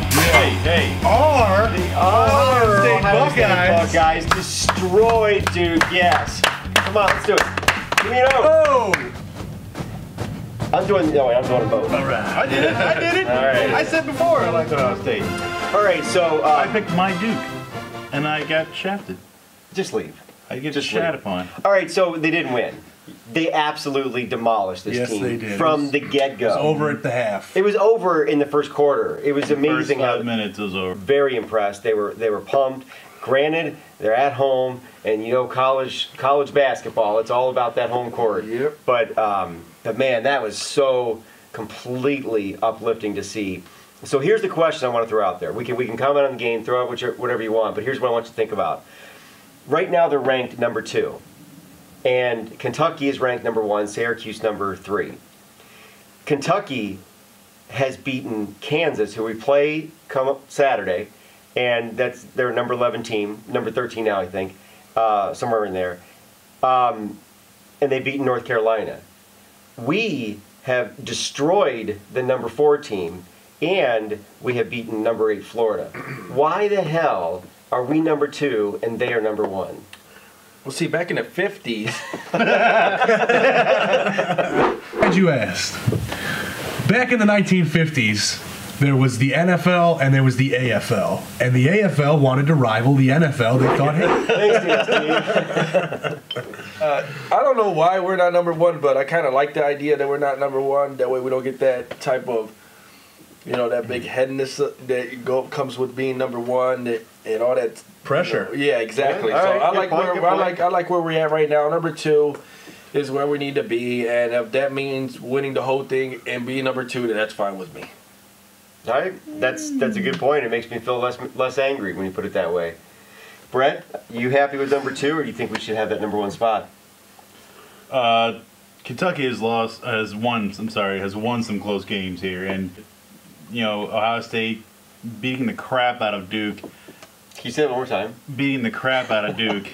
Hey. The Ohio State Buckeyes destroyed Duke. Yes. Come on, let's do it. Give me an O. Oh! I'm doing them both. All right. I did it. All right. I said before I liked Ohio State. All right, so I picked my Duke, and I got shafted. just leave. I get Just shat leave. upon. All right, so they didn't win. They absolutely demolished this team they did. from the get-go. It was over at the half. It was over in the first quarter. It was amazing First how 5 minutes was over. very impressed. They were pumped. Granted, they're at home, and you know college basketball. It's all about that home court. Yep. But man, that was so completely uplifting to see. So here's the question I want to throw out there. We can comment on the game, throw out whatever you want. But here's what I want you to think about. Right now they're ranked number 2, and Kentucky is ranked number 1. Syracuse number 3. Kentucky has beaten Kansas, who we play come up Saturday, and that's their number 11 team, number 13 now, I think, somewhere in there. And they've beaten North Carolina. We have destroyed the number 4 team, and we have beaten number 8 Florida. Why the hell are we number 2 and they are number 1? Well, see, back in the 50s, Glad you asked. Back in the 1950s, there was the NFL and there was the AFL. And the AFL wanted to rival the NFL. They thought, hey, Thanks, Steve. I don't know why we're not number 1, but I kind of like the idea that we're not number 1. That way we don't get that type of, that big headness that comes with being number 1 and all that pressure. Yeah, exactly. Yeah, So all right, I good like point, where good point. I like where we're at right now. Number 2 is where we need to be, and if that means winning the whole thing and being number 2, then that's fine with me. All right, that's a good point. It makes me feel less angry when you put it that way. Brett, you happy with number 2, or do you think we should have that number 1 spot? Kentucky has won some close games here, and Ohio State beating the crap out of Duke. Can you say that one more time? Beating the crap out of Duke,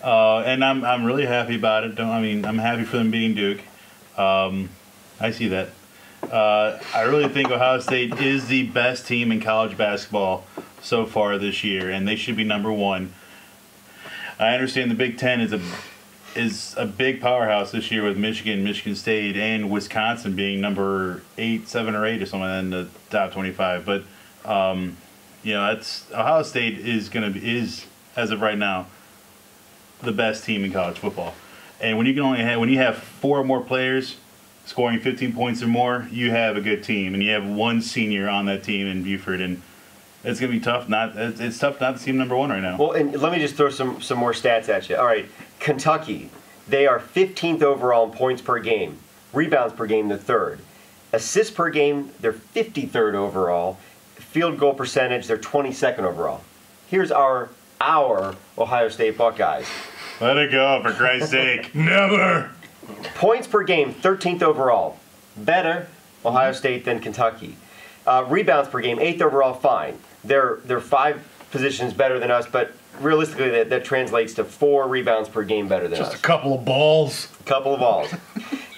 and I'm really happy about it. I'm happy for them beating Duke. I see that. I really think Ohio State is the best team in college basketball so far this year, and they should be number 1. I understand the Big Ten is a big powerhouse this year with Michigan, Michigan State, and Wisconsin being number 7 or 8 or something in the top 25. But Ohio State is as of right now the best team in college football. And when you have 4 or more players scoring 15 points or more, you have a good team, and you have 1 senior on that team in Buford, and it's gonna be tough. It's tough not to see them number 1 right now. Well, and let me just throw some more stats at you. All right, Kentucky, they are 15th overall in points per game, rebounds per game, they're 3rd, assists per game, they're 53rd overall, field goal percentage, they're 22nd overall. Here's our Ohio State Buckeyes. Let it go, for Christ's sake. never. Points per game, 13th overall. Better Ohio State than Kentucky. Rebounds per game, 8th overall, fine. They're 5 positions better than us, but realistically that translates to 4 rebounds per game better than us. Just a couple of balls. Couple of balls.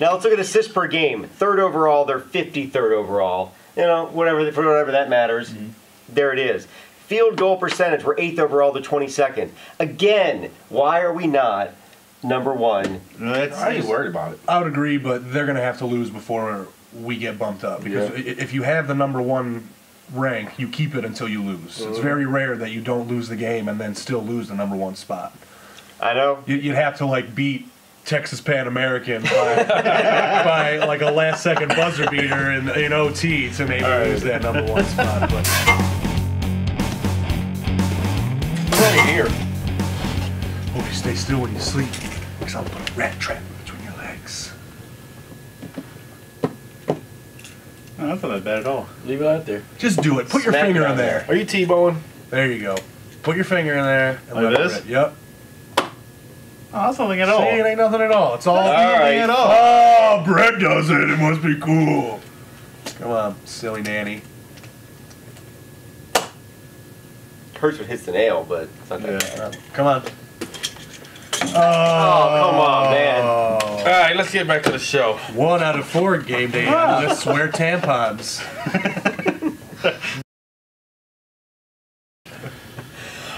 Now let's look at assists per game. 3rd overall, they're 53rd overall. Whatever that matters. Mm-hmm. There it is. Field goal percentage, we're 8th overall to 22nd. Again, why are we not number 1? I ain't worried about it. I would agree, but they're going to have to lose before we get bumped up. Because if you have the number 1 rank, you keep it until you lose. It's very rare that you don't lose the game and then still lose the number 1 spot. I know. You'd have to beat Texas Pan American by like a last-second buzzer beater in OT to maybe lose that number 1 spot. But Plenty here. hope you stay still when you sleep, because I'll put a rat trap between your legs. No, that's not that bad at all. Leave it out there. Just do it. Put your Smack finger it in on there. Are you T-bowing? There you go. Put your finger in there. And Like let this? it rip. Yep. Oh, that's nothing at all. See, it ain't nothing at all. It's all right. nothing at all. Oh, Brett does it. It must be cool. Come on, silly nanny. Hurts when it hits the nail, but it's not that bad. Come on. Oh, come on, man. All right, let's get back to the show. 1 out of 4 game day analysts wear tampons.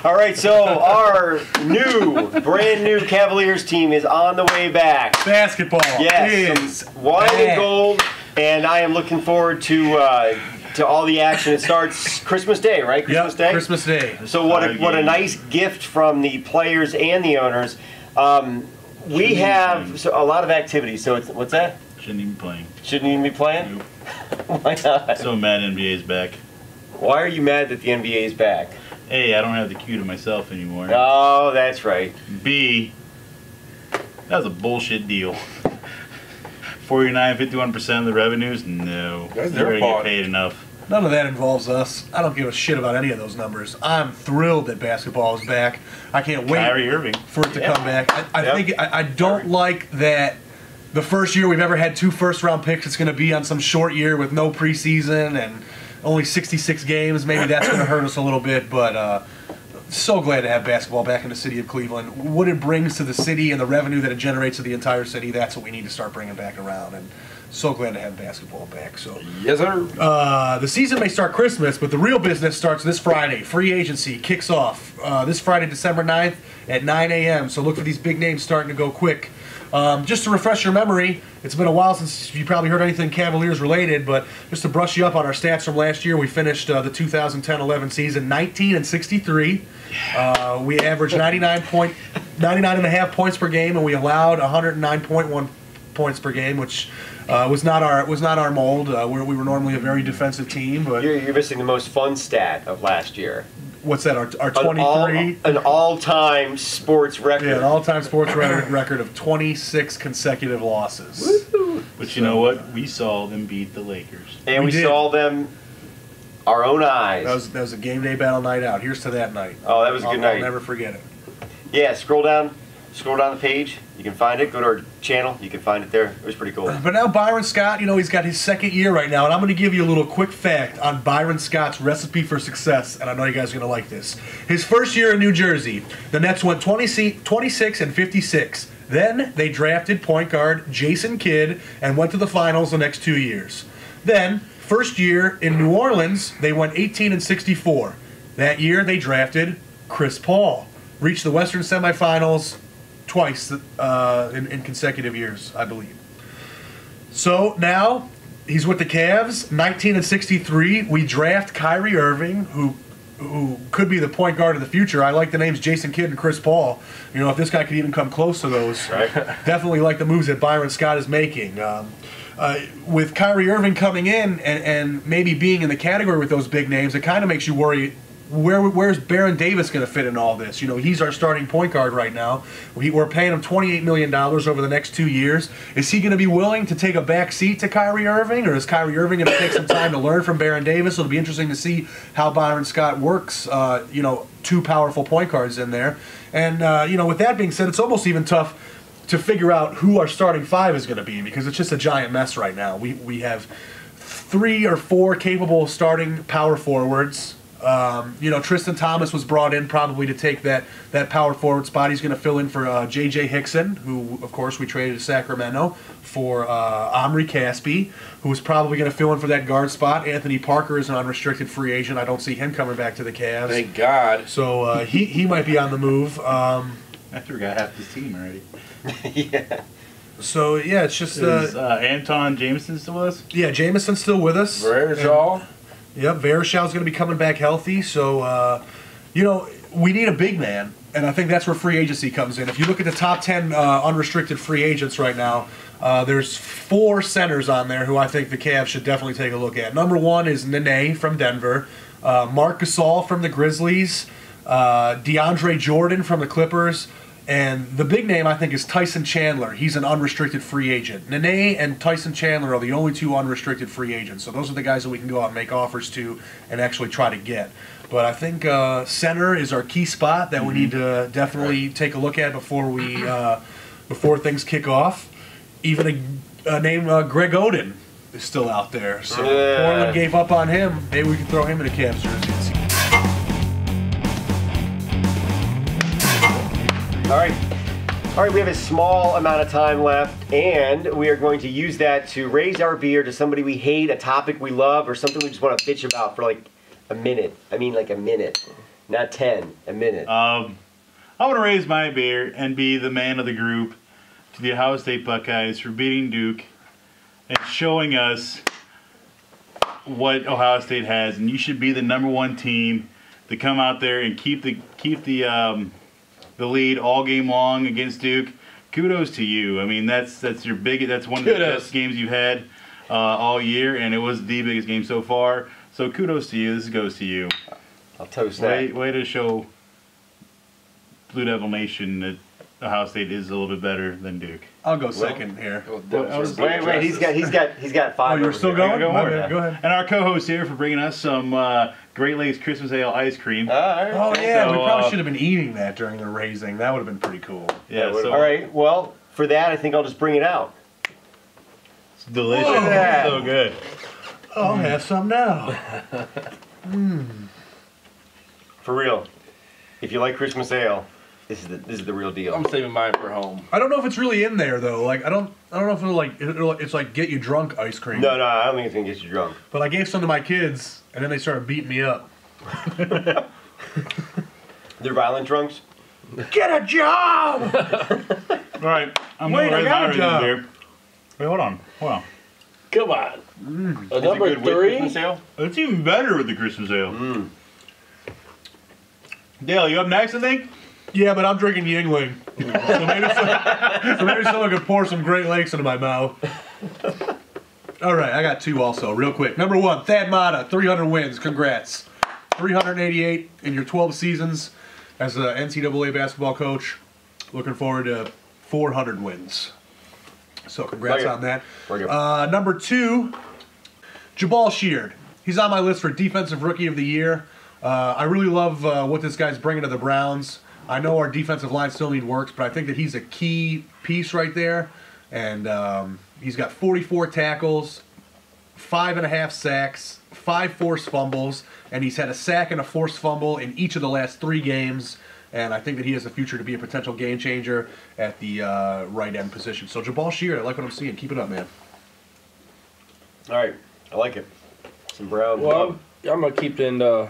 All right, so our brand new Cavaliers team is on the way back. Basketball Yes, is white and back. gold, and I am looking forward to all the action. It starts Christmas Day, right? Christmas Day. Christmas Day. So what a nice gift from the players and the owners. We have a lot of activities. So what's that? Shouldn't even be playing. Shouldn't even be playing? Nope. Why not? So mad NBA's back. Why are you mad that the NBA is back? A, I don't have the cue to myself anymore. Oh, that's right. B, that was a bullshit deal. 51% of the revenues? No. That's You their already fault. get paid enough. None of that involves us. I don't give a shit about any of those numbers. I'm thrilled that basketball is back. I can't wait Kyrie Irving. for it to come back. I don't like that the first year we've ever had 2 first-round picks, it's going to be on some short year with no preseason and only 66 games. Maybe that's going to hurt us a little bit, but so glad to have basketball back in the city of Cleveland. What it brings to the city and the revenue that it generates to the entire city, that's what we need to start bringing back around. And so glad to have basketball back. So Yes, sir. the season may start Christmas, but the real business starts this Friday. Free agency kicks off this Friday, December 9th at 9 a.m. So look for these big names starting to go quick. Just to refresh your memory, it's been a while since you probably heard anything Cavaliers related, but just to brush you up on our stats from last year, we finished the 2010-11 season 19-63. We averaged 99.5 points per game, and we allowed 109.1 points per game, which was not our mold. We were normally a very defensive team, but You're missing the most fun stat of last year. what's that? Our 23. An all-time sports record. Yeah, an all-time sports record of 26 consecutive losses. But you know what? We saw them beat the Lakers. And we did. saw them, our own eyes. That was a game day battle night out. Here's to that night. Oh, that was a good night. I'll never forget it. Yeah, scroll down the page. You can find it. Go to our channel. You can find it there. It was pretty cool. But now Byron Scott, he's got his second year right now, and I'm going to give you a little quick fact on Byron Scott's recipe for success, and I know you guys are going to like this. His first year in New Jersey, the Nets went 26-56. Then they drafted point guard Jason Kidd and went to the finals the next 2 years. Then, first year in New Orleans, they went 18-64. That year they drafted Chris Paul. Reached the Western semifinals twice in consecutive years, I believe. So now he's with the Cavs, 19-63. We draft Kyrie Irving, who could be the point guard of the future. I like the names Jason Kidd and Chris Paul. If this guy could even come close to those, Right. Definitely like the moves that Byron Scott is making. With Kyrie Irving coming in and maybe being in the category with those big names, it kind of makes you worry. Where's Baron Davis going to fit in all this? He's our starting point guard right now. We're paying him $28 million over the next 2 years. Is he going to be willing to take a back seat to Kyrie Irving, or is Kyrie Irving going to take some time to learn from Baron Davis? It'll be interesting to see how Byron Scott works, 2 powerful point guards in there. And, with that being said, it's almost even tough to figure out who our starting 5 is going to be, because it's just a giant mess right now. We have 3 or 4 capable starting power forwards. Tristan Thomas was brought in probably to take that power forward spot. He's going to fill in for J.J. Hickson, who, of course, we traded to Sacramento for Omri Caspi, who was probably going to fill in for that guard spot. Anthony Parker is an unrestricted free agent. I don't see him coming back to the Cavs. Thank God. So he might be on the move. I forgot half this team already. Yeah. So, yeah, it's just... Is Anton Jameson still with us? yeah, Jameson's still with us. Where's y'all? Yep, Vareshow's going to be coming back healthy. So, we need a big man, and I think that's where free agency comes in. If you look at the top 10 unrestricted free agents right now, there's 4 centers on there who I think the Cavs should definitely take a look at. Number 1 is Nene from Denver, Marc Gasol from the Grizzlies, DeAndre Jordan from the Clippers, and the big name, I think, is Tyson Chandler. He's an unrestricted free agent. Nene and Tyson Chandler are the only 2 unrestricted free agents. So those are the guys that we can go out and make offers to and actually try to get. But I think center is our key spot that we need to definitely take a look at before things kick off. Even a name Greg Oden is still out there. So Yeah. Portland gave up on him. Maybe we can throw him in a Cavs jersey and see. All right, we have a small amount of time left, and we are going to use that to raise our beer to somebody we hate, a topic we love, or something we just want to bitch about for like a minute. I mean, like a minute. not 10 a minute. I want to raise my beer and be the man of the group to the Ohio State Buckeyes for beating Duke and showing us what Ohio State has. And you should be the #1 team to come out there and keep the lead all game long against Duke. Kudos to you. I mean, that's your big. That's one of the best games you've had all year, and it was the biggest game so far. So kudos to you. This goes to you. I'll toast that. Way to show Blue Devil Nation that Ohio State is a little bit better than Duke. I'll go second here. Wait, he's got 5. Oh, you're still going? Go Go ahead. And our co-host here for bringing us some Great Lakes Christmas Ale ice cream. Oh yeah, So, we probably should have been eating that during the raising. That would have been pretty cool. Yeah. So All right. Well, for that, I think I'll just bring it out. it's delicious. Whoa. It's so good. I'll have some now. For real. If you like Christmas ale, this is the real deal. I'm saving mine for home. I don't know if it's really in there though. Like I don't know if it's like get you drunk ice cream. No, I don't think it's gonna get you drunk. But I gave some to my kids, and then they started beating me up. They're violent drunks. Get a job! All right. I'm Wait, gonna I raise got my a raising job. beer. Wait, hold on. Wow. Come on. Is it Number good with 3. Christmas ale? It's even better with the Christmas ale. Dale, you up next, I think? Yeah, but I'm drinking Yingling. So maybe someone could pour some Great Lakes into my mouth. All right, I got 2 also, real quick. Number 1, Thad Matta, 300 wins. Congrats. 388 in your 12 seasons as an NCAA basketball coach. Looking forward to 400 wins. So congrats on that. Number 2, Jabal Sheard. He's on my list for Defensive Rookie of the Year. I really love what this guy's bringing to the Browns. I know our defensive line still needs works, but I think that he's a key piece right there. And he's got 44 tackles, 5.5 sacks, 5 forced fumbles, and he's had a sack and a forced fumble in each of the last 3 games. And I think that he has the future to be a potential game changer at the right end position. So Jabal Sheard, I like what I'm seeing. Keep it up, man. All right, I like it. Some Browns. Well, I'm gonna keep in the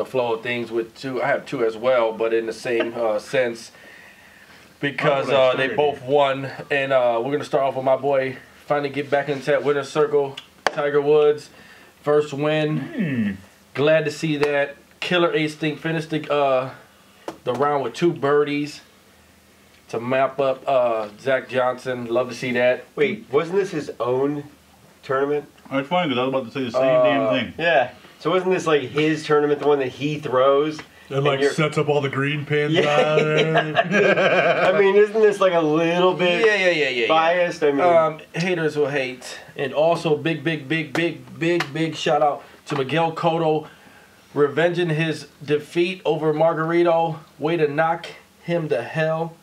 flow of things with 2. I have 2 as well, but in the same sense, because they both won. And we're gonna start off with my boy finally get back into that winner's circle. Tiger Woods, first win. Glad to see that. Killer instinct. Finished the round with 2 birdies to map up Zach Johnson. Love to see that. Wait, wasn't this his own tournament? Oh, it's funny because I was about to say the same damn thing. Yeah. So wasn't this like his tournament, the one that he throws? And like sets up all the green pins. I mean, isn't this like a little bit biased? I mean, haters will hate. And also big shout out to Miguel Cotto, revenging his defeat over Margarito. Way to knock him to hell.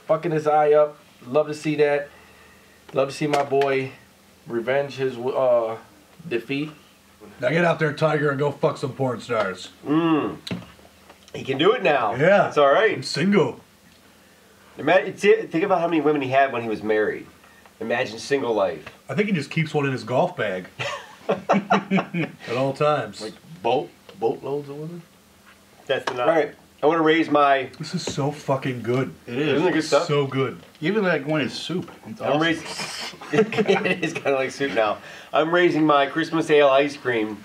Fucking his eye up. Love to see that. Love to see my boy revenge his defeat. Now get out there, Tiger, and go fuck some porn stars. he can do it now. Yeah. It's all right. I'm single. Think about how many women he had when he was married. Imagine single life. I think he just keeps one in his golf bag. At all times. Like boatloads of women. That's the night. All right. I want to raise my... This is so fucking good. It is. Isn't it good stuff? So good. Even like when it's soup. It's I'm awesome. raising... It is kind of like soup now. I'm raising my Christmas ale ice cream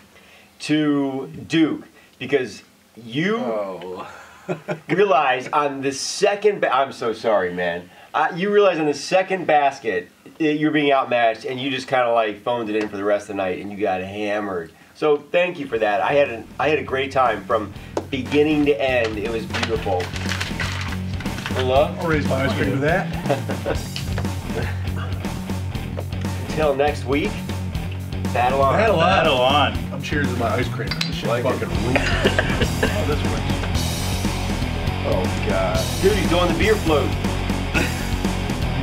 to Duke because you realize on the second... I'm so sorry, man. You realize on the second basket you're being outmatched and you just kind of like phoned it in for the rest of the night and you got hammered. So thank you for that. I had a great time from beginning to end. It was beautiful. Hello? I'll raise my ice cream to that. Until next week, battle on. Battle on. Battle on. I'm cheersing my ice cream. This shit Like fucking rules. Oh, this one. Oh, God. Dude, he's doing the beer float.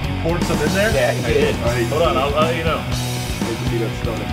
You poured some in there? Yeah, he did. Hold on, I'll let you know. Wait to see that stomach.